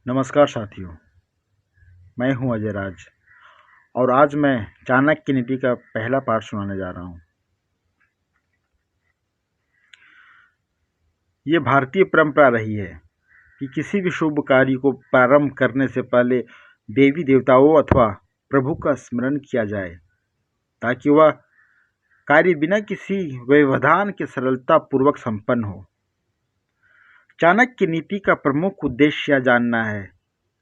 नमस्कार साथियों, मैं हूं अजय राज और आज मैं चाणक्य नीति का पहला पाठ सुनाने जा रहा हूं। ये भारतीय परंपरा रही है कि किसी भी शुभ कार्य को प्रारंभ करने से पहले देवी देवताओं अथवा प्रभु का स्मरण किया जाए ताकि वह कार्य बिना किसी व्यवधान के सरलता पूर्वक संपन्न हो। चाणक्य नीति का प्रमुख उद्देश्य यह जानना है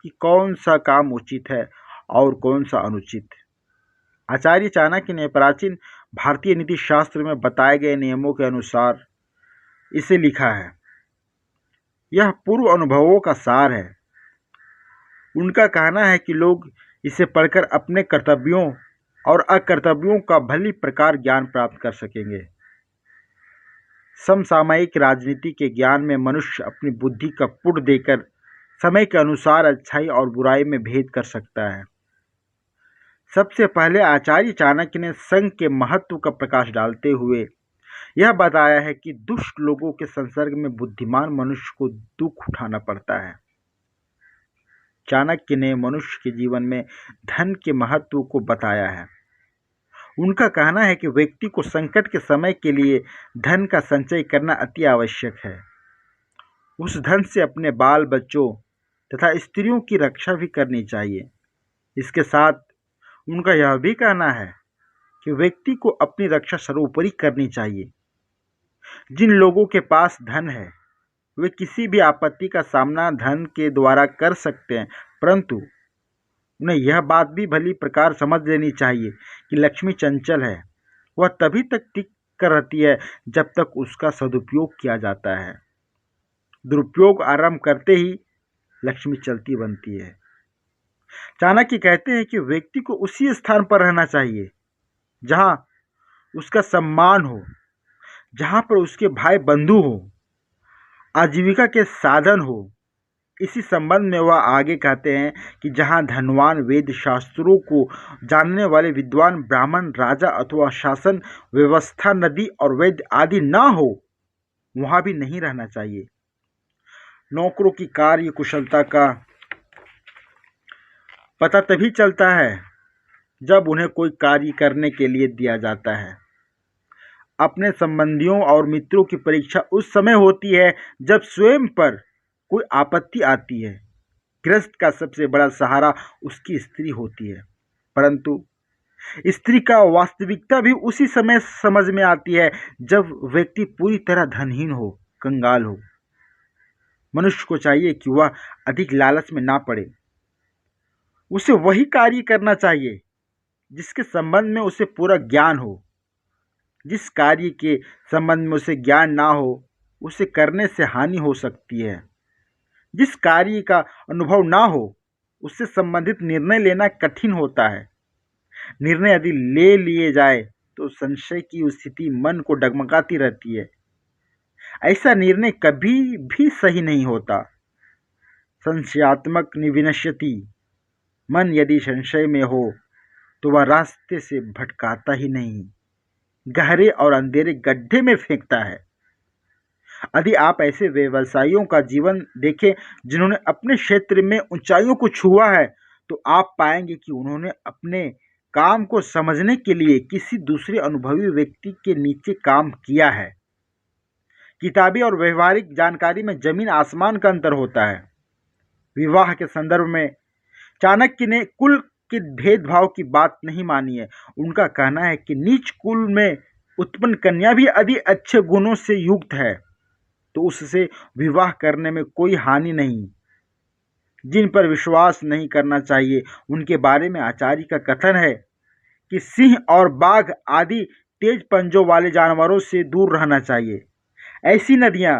कि कौन सा काम उचित है और कौन सा अनुचित। आचार्य चाणक्य ने प्राचीन भारतीय नीति शास्त्र में बताए गए नियमों के अनुसार इसे लिखा है। यह पूर्व अनुभवों का सार है। उनका कहना है कि लोग इसे पढ़कर अपने कर्तव्यों और अकर्तव्यों का भली प्रकार ज्ञान प्राप्त कर सकेंगे। समसामयिक राजनीति के ज्ञान में मनुष्य अपनी बुद्धि का पुट देकर समय के अनुसार अच्छाई और बुराई में भेद कर सकता है। सबसे पहले आचार्य चाणक्य ने संघ के महत्व का प्रकाश डालते हुए यह बताया है कि दुष्ट लोगों के संसर्ग में बुद्धिमान मनुष्य को दुख उठाना पड़ता है। चाणक्य ने मनुष्य के जीवन में धन के महत्व को बताया है। उनका कहना है कि व्यक्ति को संकट के समय के लिए धन का संचय करना अति आवश्यक है। उस धन से अपने बाल बच्चों तथा स्त्रियों की रक्षा भी करनी चाहिए। इसके साथ उनका यह भी कहना है कि व्यक्ति को अपनी रक्षा सर्वोपरि करनी चाहिए। जिन लोगों के पास धन है वे किसी भी आपत्ति का सामना धन के द्वारा कर सकते हैं, परंतु उन्हें यह बात भी भली प्रकार समझ लेनी चाहिए कि लक्ष्मी चंचल है। वह तभी तक टिक कर रहती है जब तक उसका सदुपयोग किया जाता है। दुरुपयोग आरंभ करते ही लक्ष्मी चलती बनती है। चाणक्य कहते हैं कि व्यक्ति को उसी स्थान पर रहना चाहिए जहां उसका सम्मान हो, जहां पर उसके भाई बंधु हो, आजीविका के साधन हो। इसी संबंध में वह आगे कहते हैं कि जहां धनवान वेद शास्त्रों को जानने वाले विद्वान ब्राह्मण राजा अथवा शासन व्यवस्था नदी और वैद्य आदि ना हो वहां भी नहीं रहना चाहिए। नौकरों की कार्य कुशलता का पता तभी चलता है जब उन्हें कोई कार्य करने के लिए दिया जाता है। अपने संबंधियों और मित्रों की परीक्षा उस समय होती है जब स्वयं पर कोई आपत्ति आती है। गृहस्थ का सबसे बड़ा सहारा उसकी स्त्री होती है, परंतु स्त्री का वास्तविकता भी उसी समय समझ में आती है जब व्यक्ति पूरी तरह धनहीन हो, कंगाल हो। मनुष्य को चाहिए कि वह अधिक लालच में ना पड़े। उसे वही कार्य करना चाहिए जिसके संबंध में उसे पूरा ज्ञान हो। जिस कार्य के संबंध में उसे ज्ञान ना हो उसे करने से हानि हो सकती है। जिस कार्य का अनुभव ना हो उससे संबंधित निर्णय लेना कठिन होता है। निर्णय यदि ले लिए जाए तो संशय की स्थिति मन को डगमगाती रहती है। ऐसा निर्णय कभी भी सही नहीं होता। संशयात्मक विनश्यति। मन यदि संशय में हो तो वह रास्ते से भटकाता ही नहीं, गहरे और अंधेरे गड्ढे में फेंकता है। यदि आप ऐसे व्यवसायियों का जीवन देखें जिन्होंने अपने क्षेत्र में ऊंचाइयों को छुआ है तो आप पाएंगे कि उन्होंने अपने काम को समझने के लिए किसी दूसरे अनुभवी व्यक्ति के नीचे काम किया है। किताबी और व्यवहारिक जानकारी में जमीन आसमान का अंतर होता है। विवाह के संदर्भ में चाणक्य ने कुल के भेदभाव की बात नहीं मानी है। उनका कहना है कि नीच कुल में उत्पन्न कन्या भी यदि अच्छे गुणों से युक्त है तो उससे विवाह करने में कोई हानि नहीं। जिन पर विश्वास नहीं करना चाहिए उनके बारे में आचार्य का कथन है कि सिंह और बाघ आदि तेज पंजों वाले जानवरों से दूर रहना चाहिए। ऐसी नदियां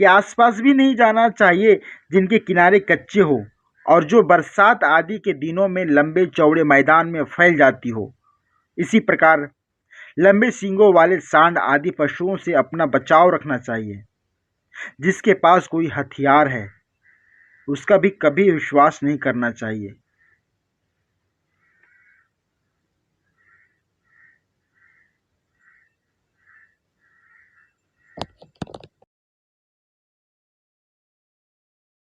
के आसपास भी नहीं जाना चाहिए जिनके किनारे कच्चे हो और जो बरसात आदि के दिनों में लंबे चौड़े मैदान में फैल जाती हो। इसी प्रकार लंबे सींगों वाले सांड आदि पशुओं से अपना बचाव रखना चाहिए। जिसके पास कोई हथियार है उसका भी कभी विश्वास नहीं करना चाहिए।